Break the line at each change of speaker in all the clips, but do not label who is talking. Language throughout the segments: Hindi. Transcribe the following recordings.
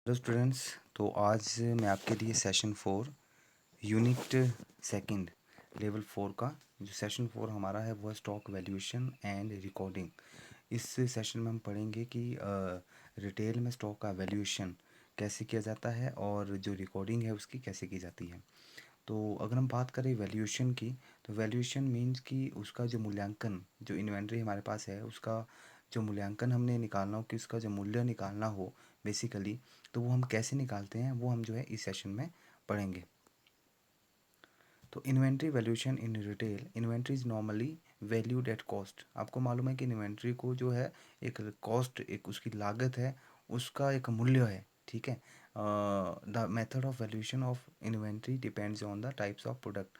Hello students. तो आज मैं आपके लिए सेशन 4 यूनिट सेकंड लेवल 4 का जो सेशन 4 हमारा है वो है स्टॉक वैल्यूएशन एंड रिकॉर्डिंग। इस सेशन में हम पढ़ेंगे कि रिटेल में स्टॉक का वैल्यूएशन कैसे किया जाता है और जो रिकॉर्डिंग है उसकी कैसे की जाती है। तो अगर हम बात करें वैल्यूएशन की, तो वैल्यूएशन मीन्स कि उसका जो मूल्यांकन, जो इन्वेंट्री हमारे पास है उसका जो मूल्यांकन हमने निकालना हो, कि उसका जो मूल्य निकालना हो बेसिकली, तो वो हम कैसे निकालते हैं वो हम जो है इस सेशन में पढ़ेंगे। तो inventory valuation in retail, inventory is normally valued at cost. आपको मालूम है कि इन्वेंट्री को जो है एक कॉस्ट, एक उसकी लागत है, उसका एक मूल्य है। ठीक है। The method of valuation of inventory depends on the types of product.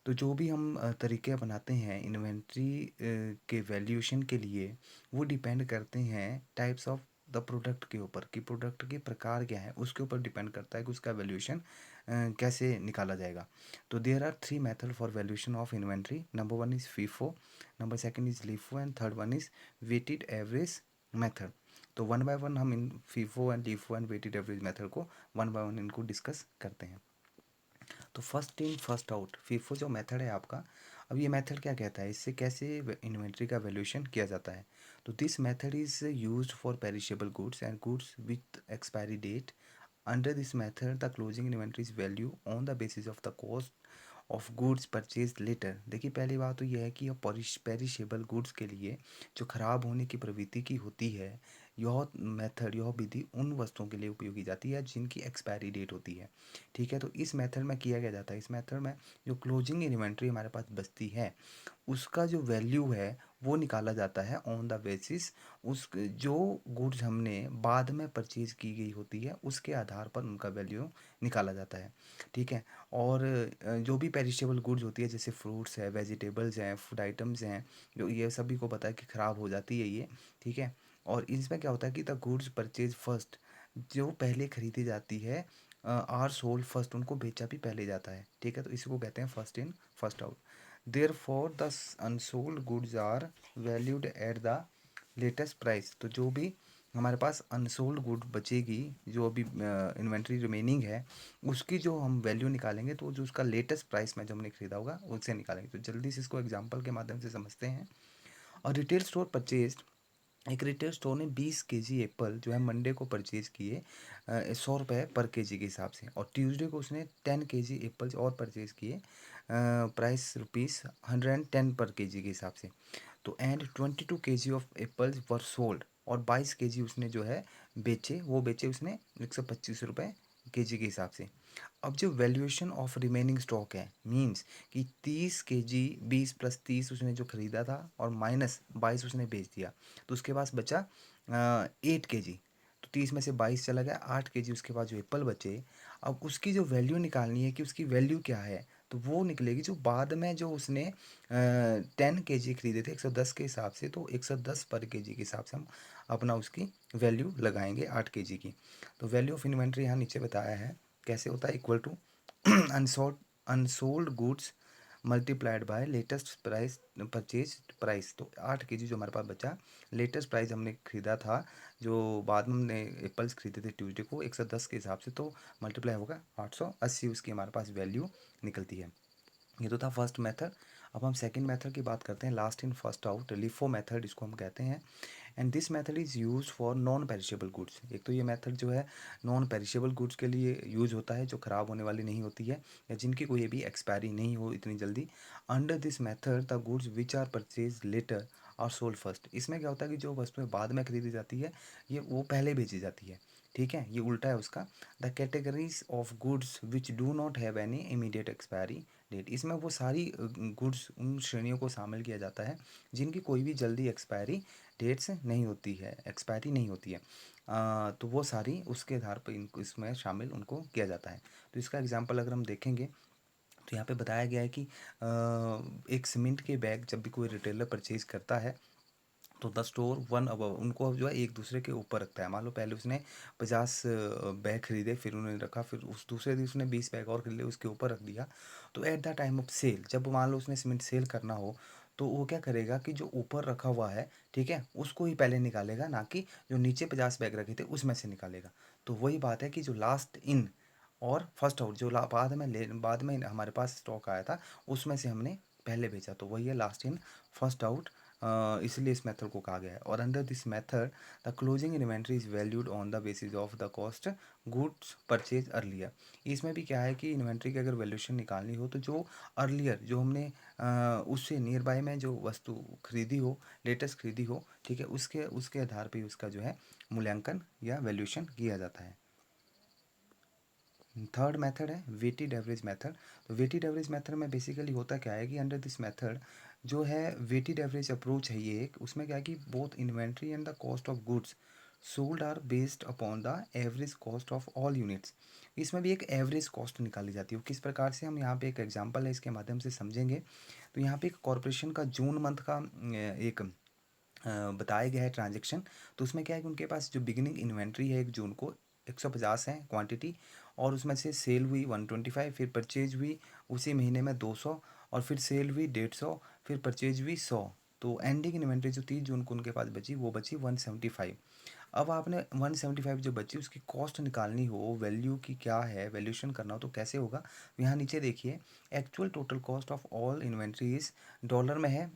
तो जो भी हम तरीके बनाते हैं इन्वेंट्री के वैल्यूएशन के लिए, वो डिपेंड करते हैं टाइप्स ऑफ द प्रोडक्ट के ऊपर, कि प्रोडक्ट के प्रकार क्या है, उसके ऊपर डिपेंड करता है कि उसका वैल्यूएशन कैसे निकाला जाएगा। तो there are 3 method for valuation of inventory. Number 1 is FIFO, number second is LIFO and third one is weighted average method. तो वन बाय वन हम इन FIFO and LIFO and weighted average method को वन बाय वन इनको डिस्कस करते हैं। तो first in first out FIFO जो मेथड है आपका, अब ये मेथड क्या कहता है, इससे कैसे इन्वेंट्री का वैल्यूएशन किया जाता है। तो this method is used for perishable goods and goods with expiry date. Under this method the closing inventory is value on the basis of the cost of goods purchase later. देखिए पहली बात तो यह है कि पेरिशेबल गुड्स के लिए जो खराब होने की प्रवृत्ति की होती है, यह मेथड, यह विधि उन वस्तुओं के लिए उपयोग की जाती है जिनकी एक्सपायरी डेट होती है। ठीक है। तो इस मेथड में किया गया जाता है, इस मेथड में जो क्लोजिंग इन्वेंट्री हमारे पास बचती है उसका जो वैल्यू है वो निकाला जाता है ऑन द बेसिस, उस जो गुड्स हमने बाद में परचेज की गई होती है उसके आधार पर उनका वैल्यू निकाला जाता है। ठीक है। और जो भी पेरिशेबल गुड्स होती है जैसे फ्रूट्स है, वेजिटेबल्स हैं, फूड आइटम्स हैं, जो ये सभी को पता है कि ख़राब हो जाती है ये। ठीक है। और इसमें क्या होता है कि द गुड्स परचेज फर्स्ट, जो पहले खरीदी जाती है, आर सोल्ड फर्स्ट, उनको बेचा भी पहले जाता है। ठीक है। तो इसी को कहते हैं first in first out. Therefore the unsold goods are valued at the latest price. तो जो भी हमारे पास अनसोल्ड गुड बचेगी, जो अभी इन्वेंट्री रिमेनिंग है, उसकी जो हम वैल्यू निकालेंगे तो जो उसका लेटेस्ट प्राइस में जो हमने खरीदा होगा उससे निकालेंगे। तो जल्दी से इसको एग्जांपल के माध्यम से समझते हैं। और रिटेल स्टोर परचेज, एक रिटेल स्टोर ने 20 केजी एप्पल जो है मंडे को परचेज किए 100 रुपये पर केजी के हिसाब से, और ट्यूसडे को उसने 10 केजी एप्पल्स और परचेज किए प्राइस ₹110 पर केजी के हिसाब से। तो and 22 KG of apples were sold, और 22 केजी उसने जो है बेचे, वो बेचे उसने 125 रुपये केजी के हिसाब से। अब जो वैल्यूएशन ऑफ रिमेनिंग स्टॉक है, मींस कि 30 केजी, 20 प्लस 30 उसने जो ख़रीदा था और माइनस 22 उसने बेच दिया, तो उसके पास बचा 8 केजी। तो 30 में से 22 चला गया, 8 केजी उसके पास जो एप्पल बचे। अब उसकी जो वैल्यू निकालनी है कि उसकी वैल्यू क्या है, तो वो निकलेगी जो बाद में जो उसने 10 केजी खरीदे थे 110 के हिसाब से, तो 110 पर केजी के हिसाब से हम अपना उसकी वैल्यू लगाएंगे 8 केजी की। तो वैल्यू ऑफ इन्वेंट्री यहाँ नीचे बताया है कैसे होता है, equal to unsold unsold goods multiplied by latest price purchase price. तो 8 केजी जो हमारे पास बचा, लेटेस्ट प्राइस हमने खरीदा था, जो बाद में हमने एप्पल्स खरीदे थे ट्यूसडे को 110 के हिसाब से, तो मल्टीप्लाई होगा 880, उसकी हमारे पास वैल्यू निकलती है। ये तो था फर्स्ट मेथड। अब हम सेकंड मेथड की बात करते हैं, last in first out, LIFO method इसको हम कहते हैं। And this method is use for non perishable goods. एक तो ये मेथड जो है नॉन पेरिशेबल गुड्स के लिए यूज होता है, जो ख़राब होने वाली नहीं होती है या जिनकी कोई भी एक्सपायरी नहीं हो इतनी जल्दी। Under this method the goods which are purchase later और सोल्ड फर्स्ट। इसमें क्या होता है कि जो वस्तुएं बाद में खरीदी जाती है ये वो पहले बेची जाती है। ठीक है, ये उल्टा है उसका। The categories of goods which do not have any immediate expiry date, इसमें वो सारी गुड्स, उन श्रेणियों को शामिल किया जाता है जिनकी कोई भी जल्दी एक्सपायरी डेट्स नहीं होती है, एक्सपायरी नहीं होती है। तो वो सारी उसके आधार पर इनको इसमें शामिल उनको किया जाता है। तो इसका एग्जांपल अगर हम देखेंगे तो यहाँ पे बताया गया है कि एक सीमेंट के बैग जब भी कोई रिटेलर परचेज करता है तो द स्टोर वन अबव, उनको अब जो है एक दूसरे के ऊपर रखता है। मान लो पहले उसने 50 बैग खरीदे, फिर उन्होंने रखा, फिर उस दूसरे दिन उसने 20 बैग और खरीदे उसके ऊपर रख दिया। तो at the time of sale, जब मान लो उसने सीमेंट सेल करना हो, तो वो क्या करेगा कि जो ऊपर रखा हुआ है, ठीक है, उसको ही पहले निकालेगा, ना कि जो नीचे 50 बैग रखे थे उसमें से निकालेगा। तो वही बात है कि जो लास्ट इन और फर्स्ट आउट, जो बाद में हमारे पास स्टॉक आया था उसमें से हमने पहले बेचा, तो वही है लास्ट इन फर्स्ट आउट। इसलिए इस मेथड को कहा गया है। और under this method the closing inventory is valued on the basis of the cost goods purchase earlier. इसमें भी क्या है कि इन्वेंट्री की अगर वैल्यूशन निकालनी हो तो जो अर्लियर, जो हमने उससे नियर बाय में जो वस्तु खरीदी हो, लेटेस्ट खरीदी हो, ठीक है, उसके उसके आधार पे उसका जो है मूल्यांकन या वैल्यूशन किया जाता है। थर्ड मेथड है वेटेड एवरेज मेथड। तो वेटेड एवरेज मेथड में बेसिकली होता क्या है कि अंडर दिस मेथड जो है वेटेड एवरेज अप्रोच है ये एक, उसमें क्या है कि both inventory and the cost of goods sold are based upon the average cost of all units. इसमें भी एक एवरेज कॉस्ट निकाली जाती है। किस प्रकार से, हम यहाँ पे एक एग्जांपल है इसके माध्यम से समझेंगे। तो यहाँ पे एक कॉरपोरेशन का जून मंथ का एक बताया गया है ट्रांजेक्शन। तो उसमें क्या है कि उनके पास जो बिगिनिंग इन्वेंट्री है एक जून को 150 है क्वांटिटी, और उसमें से सेल हुई 125, फिर परचेज हुई उसी महीने में 200, और फिर सेल हुई 150, फिर परचेज हुई 100। तो एंडिंग इन्वेंट्री जो 30 जून को उनके पास बची वो बची 175। अब आपने 175 जो बची उसकी कॉस्ट निकालनी हो, वैल्यू की क्या है, वैल्यूशन करना हो तो कैसे होगा। यहाँ नीचे देखिए, actual total cost of all inventories dollar में है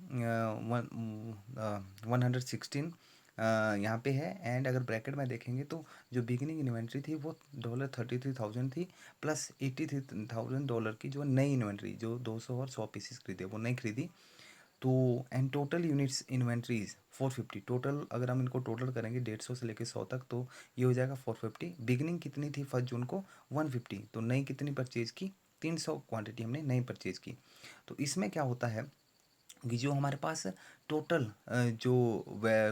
116 यहाँ पे है। एंड अगर ब्रैकेट में देखेंगे तो जो बिगिनिंग इन्वेंट्री थी वो $33,000 थी, प्लस $83,000 की जो नई इन्वेंट्री जो 200 और 100 पीसेस खरीदे वो नहीं खरीदी। तो and total units inventories 450, total अगर हम इनको टोटल करेंगे 150 से लेकर 100 तक तो ये हो जाएगा 450। बिगिनिंग कितनी थी फर्स्ट जून को 150, तो नई कितनी परचेज की 300 क्वांटिटी हमने नई परचेज की। तो इसमें क्या होता है कि जो हमारे पास टोटल जो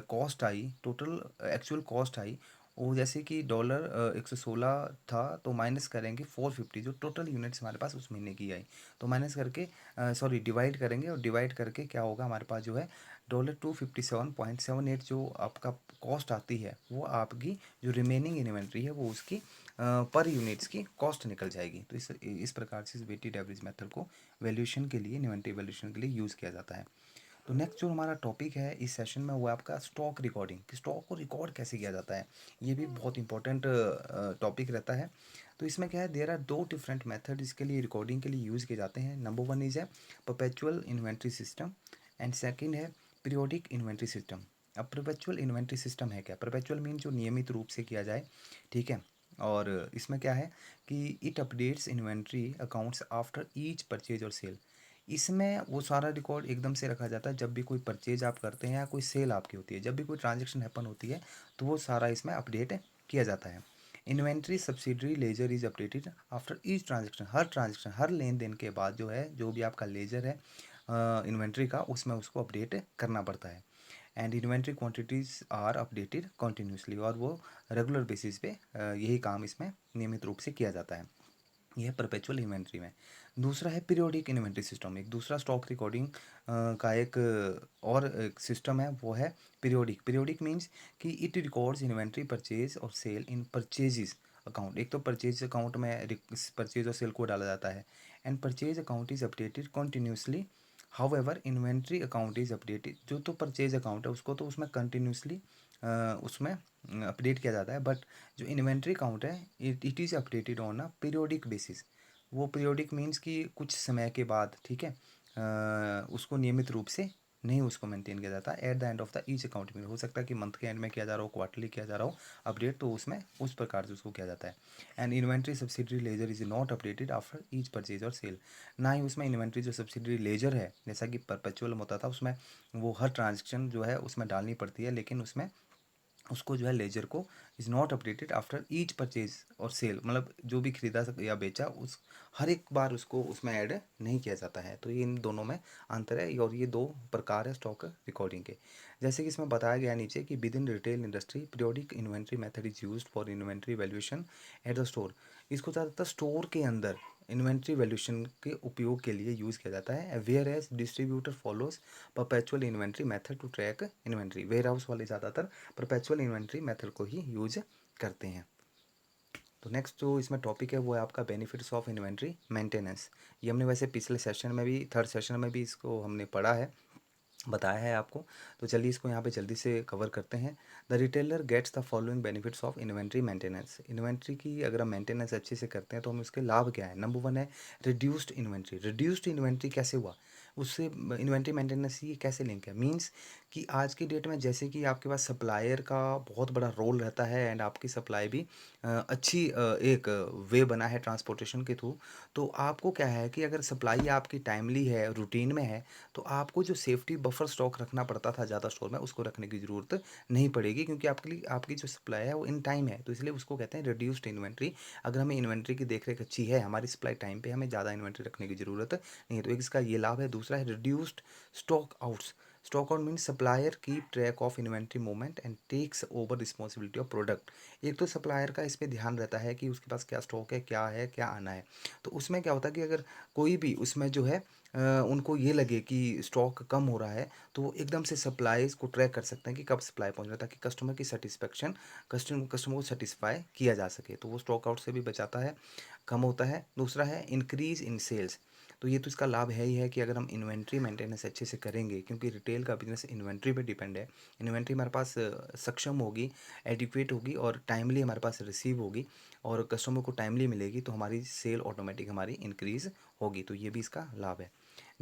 कॉस्ट आई, टोटल एक्चुअल कॉस्ट आई वो जैसे कि डॉलर 116 था, तो माइनस करेंगे 450 जो टोटल यूनिट्स हमारे पास उस महीने की आई, तो माइनस करके सॉरी डिवाइड करेंगे, और डिवाइड करके क्या होगा हमारे पास जो है $257.78 जो आपका कॉस्ट आती है वो आपकी जो रिमेनिंग इन्वेंट्री है वो उसकी पर यूनिट्स की कॉस्ट निकल जाएगी। तो इस प्रकार से इस वेटेड एवरेज मेथड को वैल्यूएशन के लिए, इन्वेंट्री वैल्यूएशन के लिए यूज़ किया जाता है। तो नेक्स्ट जो हमारा टॉपिक है इस सेशन में वो है आपका स्टॉक रिकॉर्डिंग, कि स्टॉक को रिकॉर्ड कैसे किया जाता है। ये भी बहुत इंपॉर्टेंट टॉपिक रहता है। तो इसमें क्या है, देयर आर दो डिफरेंट मेथड इसके लिए रिकॉर्डिंग के लिए यूज़ किए जाते हैं। नंबर वन इज है perpetual inventory system, and second है पीरियोडिक इन्वेंट्री सिस्टम। अब परपेचुअल इन्वेंट्री सिस्टम है क्या, परपेचुअल मीन जो नियमित रूप से किया जाए, ठीक है। और इसमें क्या है कि it updates inventory accounts after each purchase और सेल। इसमें वो सारा रिकॉर्ड एकदम से रखा जाता है जब भी कोई परचेज आप करते हैं या कोई सेल आपकी होती है, जब भी कोई ट्रांजेक्शन हैपन होती है तो वो सारा इसमें अपडेट किया जाता है। Inventory subsidiary ledger is updated after each transaction, हर लेन देन के बाद जो है जो भी आपका लेजर है इन्वेंट्री का उसमें उसको अपडेट करना पड़ता है। And inventory quantities are updated continuously, और वो रेगुलर बेसिस पे यही काम इसमें नियमित रूप से किया जाता है। यह है परपेचुअल इन्वेंट्री में। दूसरा है पीरियोडिक इन्वेंट्री सिस्टम, एक दूसरा स्टॉक रिकॉर्डिंग का एक और एक सिस्टम है वो है पीरियोडिक। पीरियोडिक मीन्स कि इट रिकॉर्ड्स इन्वेंट्री परचेज और सेल इन परचेजेस अकाउंट। एक तो परचेज अकाउंट में परचेज और सेल को डाला जाता है, and purchase account is updated continuously. However inventory account is updated, जो तो परचेज अकाउंट है उसको तो उसमें कंटिन्यूसली उसमें अपडेट किया जाता है, बट जो इन्वेंट्री अकाउंट है it is updated on a periodic basis. वो पीरियोडिक मीन्स कि कुछ समय के बाद, ठीक है, उसको नियमित रूप से नहीं उसको मेंटेन किया जाता at the end of the each account में। हो सकता है कि मंथ के एंड में किया जा रहा हो, क्वार्टरली किया जा रहा हो अपडेट, तो उसमें उस प्रकार से उसको किया जाता है। And inventory subsidiary ledger is not updated after each purchase और सेल। ना ही उसमें इन्वेंट्री जो सब्सिडरी लेजर है जैसा कि परपेचुअल में होता था उसमें वो हर ट्रांजेक्शन जो है उसमें डालनी पड़ती है, लेकिन उसमें उसको जो है लेजर को is not updated after each purchase और सेल, मतलब जो भी खरीदा या बेचा उस हर एक बार उसको उसमें ऐड नहीं किया जाता है। तो ये इन दोनों में अंतर है, और ये दो प्रकार है स्टॉक रिकॉर्डिंग के। जैसे कि इसमें बताया गया नीचे कि with in retail industry periodic inventory method is used for inventory valuation at the store. इसको ज़्यादातर स्टोर के अंदर इन्वेंट्री वैल्यूएशन के उपयोग के लिए यूज़ किया जाता है। Whereas distributor follows perpetual inventory method to track inventory. Warehouse वाले ज़्यादातर परपेचुअल इन्वेंट्री मेथड को ही यूज करते हैं। तो नेक्स्ट जो इसमें टॉपिक है वो है आपका बेनिफिट्स ऑफ इन्वेंट्री मेंटेनेंस। ये हमने वैसे पिछले सेशन में भी, थर्ड सेशन में भी इसको हमने पढ़ा है। बताया है आपको। तो चलिए इसको यहाँ पे जल्दी से कवर करते हैं। The retailer gets the following benefits of inventory maintenance. Inventory की अगर हम मेंटेनेंस अच्छे से करते हैं तो हमें उसके लाभ क्या है। नंबर वन है रिड्यूस्ड इन्वेंट्री। रिड्यूस्ड इन्वेंट्री कैसे हुआ, उससे इन्वेंट्री मेंटेनेंस ये कैसे लिंक है। मीन्स कि आज की डेट में जैसे कि आपके पास सप्लायर का बहुत बड़ा रोल रहता है एंड आपकी सप्लाई भी अच्छी एक वे बना है ट्रांसपोर्टेशन के थ्रू। तो आपको क्या है कि अगर सप्लाई आपकी टाइमली है, रूटीन में है, तो आपको जो सेफ्टी बफर स्टॉक रखना पड़ता था ज़्यादा स्टोर में, उसको रखने की ज़रूरत नहीं पड़ेगी, क्योंकि आपके लिए आपकी जो सप्लाई है वो इन टाइम है। तो इसलिए उसको कहते हैं रिड्यूस्ड इन्वेंट्री। अगर हमें इन्वेंट्री की देख रेख अच्छी है, हमारी सप्लाई टाइम पे, हमें ज़्यादा इन्वेंट्री रखने की ज़रूरत नहीं है। तो एक इसका ये लाभ है। दूसरा है reduced stock outs. Stock out means supplier keep track of inventory movement and takes over responsibility of product. एक तो सप्लायर का इस पर ध्यान रहता है कि उसके पास क्या स्टॉक है, क्या आना है। तो उसमें क्या होता है कि अगर कोई भी उसमें जो है उनको ये लगे कि स्टॉक कम हो रहा है, तो वो एकदम से सप्लाईज को ट्रैक कर सकते हैं कि कब सप्लाई पहुंच रहा है, ताकि कस्टमर की सेटिस्फेक्शन, कस्टमर को सेटिस्फाई किया जा सके। तो वो स्टॉक आउट से भी बचाता है, कम होता है। दूसरा है इंक्रीज इन सेल्स। तो ये तो इसका लाभ है ही है कि अगर हम इन्वेंट्री मेंटेनेंस अच्छे से करेंगे, क्योंकि रिटेल का बिजनेस इन्वेंट्री पे डिपेंड है। इन्वेंट्री हमारे पास सक्षम होगी, एडिक्वेट होगी और टाइमली हमारे पास रिसीव होगी और कस्टमर को टाइमली मिलेगी, तो हमारी सेल ऑटोमेटिक हमारी इंक्रीज होगी। तो ये भी इसका लाभ है।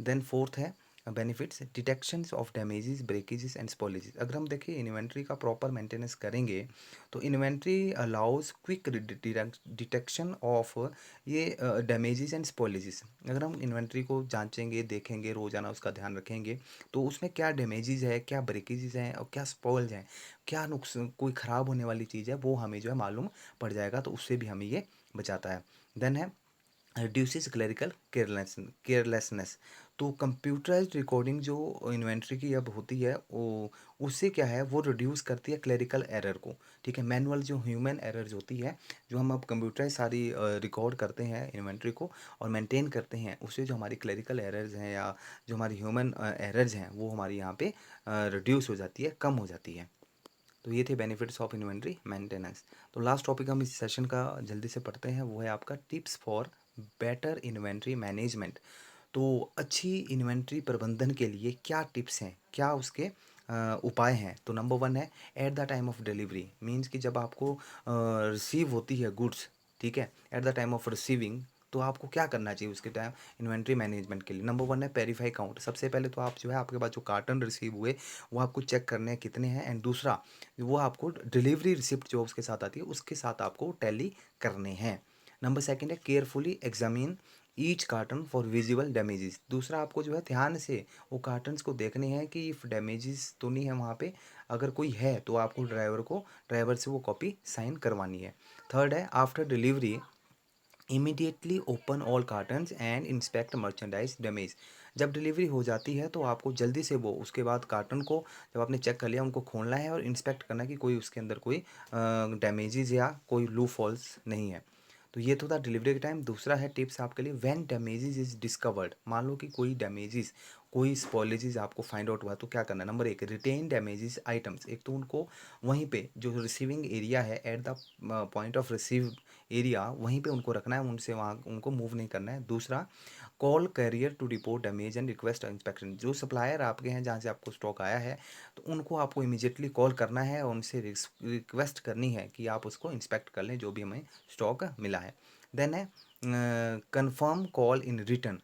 देन फोर्थ है benefits detections of damages, breakages and spoilages. अगर हम देखें इन्वेंट्री का प्रॉपर मेंटेनेंस करेंगे, तो inventory allows quick detection of ये डैमेजेस एंड स्पॉइलेजेस। अगर हम इन्वेंट्री को जांचेंगे, देखेंगे, रोजाना उसका ध्यान रखेंगे, तो उसमें क्या डैमेजेस है, क्या ब्रेकेजेस हैं और क्या स्पॉइल्स हैं, क्या नुकसान, कोई ख़राब होने वाली चीज़ है, वो हमें जो है मालूम पड़ जाएगा। तो उससे भी हमें ये बचाता है। देन है रिड्यूसेस क्लरिकल केयरलेसनेस। तो कंप्यूटराइज्ड रिकॉर्डिंग जो इन्वेंट्री की अब होती है, वो उससे क्या है, वो रिड्यूस करती है क्लरिकल एरर को। ठीक है, मैनुअल जो ह्यूमन एरर्स होती है, जो हम अब कंप्यूटराइज सारी रिकॉर्ड करते हैं इन्वेंट्री को और मेंटेन करते हैं, उससे जो हमारी क्लरिकल एरर्स हैं या जो हमारी ह्यूमन एरर्स हैं, वो हमारी यहाँ पे रिड्यूस हो जाती है, कम हो जाती है। तो ये थे बेनिफिट्स ऑफ इन्वेंट्री मेंटेनेंस। तो लास्ट टॉपिक हम इस सेशन का जल्दी से पढ़ते हैं, वो है आपका tips for better inventory management. तो अच्छी इन्वेंट्री प्रबंधन के लिए क्या टिप्स हैं, क्या उसके उपाय हैं। तो नंबर वन है eight the time of delivery. Means कि जब आपको रिसीव होती है गुड्स, ठीक है, eight the time of receiving, तो आपको क्या करना चाहिए उसके टाइम इन्वेंट्री मैनेजमेंट के लिए। नंबर वन है पेरीफाई काउंट। सबसे पहले तो आप जो है आपके पास जो कार्टन रिसीव हुए वो आपको चेक करने हैं कितने हैं, एंड दूसरा वो आपको डिलीवरी रिसिप्ट जो उसके साथ आती है उसके साथ आपको टैली करने हैं। नंबर सेकंड है carefully examine each carton for visible damages. दूसरा आपको जो है ध्यान से वो कार्टन्स को देखने हैं कि इफ डैमेजेस तो नहीं है वहाँ पे, अगर कोई है तो आपको ड्राइवर से वो कॉपी साइन करवानी है। थर्ड है after delivery immediately open all cottons and inspect merchandise damage. जब डिलीवरी हो जाती है तो आपको जल्दी से वो उसके बाद कार्टन को जब आपने चेक कर लिया उनको खोलना है और इंस्पेक्ट करना है कि कोई उसके अंदर कोई डैमेजेस या कोई लू फॉल्स नहीं है। तो ये तो था डिलीवरी के टाइम। दूसरा है टिप्स आपके लिए व्हेन डैमेजेस इज डिस्कवर्ड। मान लो कि कोई डैमेजेस, कोई स्पॉइलेजेस आपको फाइंड आउट हुआ, तो क्या करना है। नंबर एक रिटेन डैमेजेस आइटम्स। एक तो उनको वहीं पे जो रिसीविंग एरिया है at the point of receive area, वहीं पे उनको रखना है, उनसे वहाँ उनको मूव नहीं करना है। दूसरा call carrier to report damage and request inspection. जो सप्लायर आपके हैं जहाँ से आपको स्टॉक आया है, तो उनको आपको इमीडिएटली कॉल करना है और उनसे रिक्वेस्ट करनी है कि आप उसको इंस्पेक्ट कर लें जो भी हमें स्टॉक मिला है। देन है कंफर्म कॉल इन रिटर्न।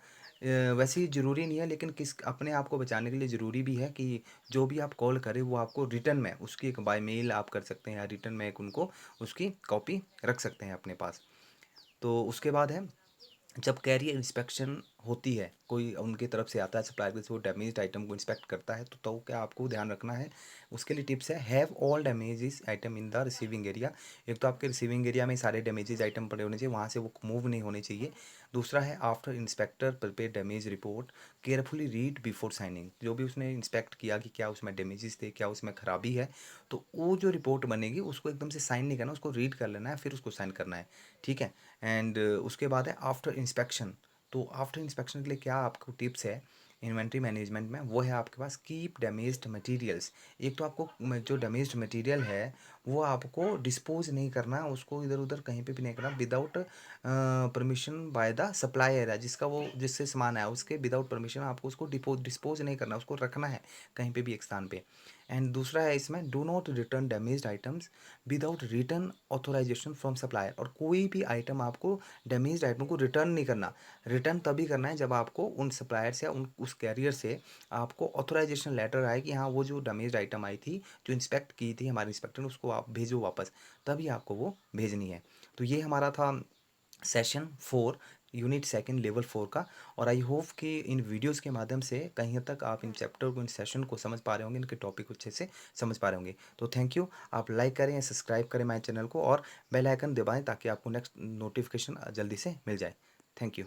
वैसे ही ज़रूरी नहीं है, लेकिन किस अपने आप को बचाने के लिए ज़रूरी भी है कि जो भी आप कॉल करें वो आपको रिटर्न में उसकी एक बाय मेल आप कर सकते हैं या रिटर्न में एक उनको उसकी कॉपी रख सकते हैं अपने पास। तो उसके बाद है जब कैरियर इंस्पेक्शन होती है, कोई उनकी तरफ से आता है सप्लायर की, वो डैमेज्ड आइटम को इंस्पेक्ट करता है, तो क्या आपको ध्यान रखना है। उसके लिए टिप्स है have all damages item in the receiving area. एक तो आपके रिसीविंग एरिया में सारे डैमेजेस आइटम पड़े होने चाहिए, वहाँ से वो मूव नहीं होने चाहिए। दूसरा है after inspector prepare damage report carefully read before signing. जो भी उसने इंस्पेक्ट किया कि क्या उसमें डैमेजेस थे, क्या उसमें खराबी है, तो वो जो रिपोर्ट बनेगी उसको एकदम से साइन नहीं करना, उसको रीड कर लेना है, फिर उसको साइन करना है। ठीक है। एंड उसके बाद है आफ्टर इंस्पेक्शन। तो आफ्टर इंस्पेक्शन के लिए क्या आपको टिप्स है इन्वेंट्री मैनेजमेंट में, वो है आपके पास कीप डैमेज्ड मटेरियल्स। एक तो आपको जो डैमेज्ड मटेरियल है वो आपको डिस्पोज नहीं करना, उसको इधर उधर कहीं पे भी नहीं करना without permission by the supplier है, जिसका वो जिससे सामान है उसके विदाउट परमिशन आपको उसको डिस्पोज नहीं करना, उसको रखना है कहीं पे भी एक स्थान पे। एंड दूसरा है इसमें do not return damaged items without return authorization from supplier. और कोई भी आइटम आपको डैमेज्ड आइटम को रिटर्न नहीं करना। रिटर्न तभी करना है जब आपको उन सप्लायर से उन उस कैरियर से आपको ऑथोराइजेशन लेटर आए कि हाँ वो जो डैमेज्ड आइटम आई थी जो इंस्पेक्ट की थी हमारे इंस्पेक्टर ने, उसको आप भेजो वापस, तभी आपको वो भेजनी है। तो ये हमारा था सेशन 4 यूनिट सेकंड लेवल 4 का। और आई होप कि इन वीडियोस के माध्यम से कहीं हद तक आप इन चैप्टर को इन सेशन को समझ पा रहे होंगे, इनके टॉपिक को अच्छे से समझ पा रहे होंगे। तो थैंक यू। आप लाइक करें, सब्सक्राइब करें हमारे चैनल को और बेल आइकन दबाएं ताकि आपको नेक्स्ट नोटिफिकेशन जल्दी से मिल जाए। Thank you.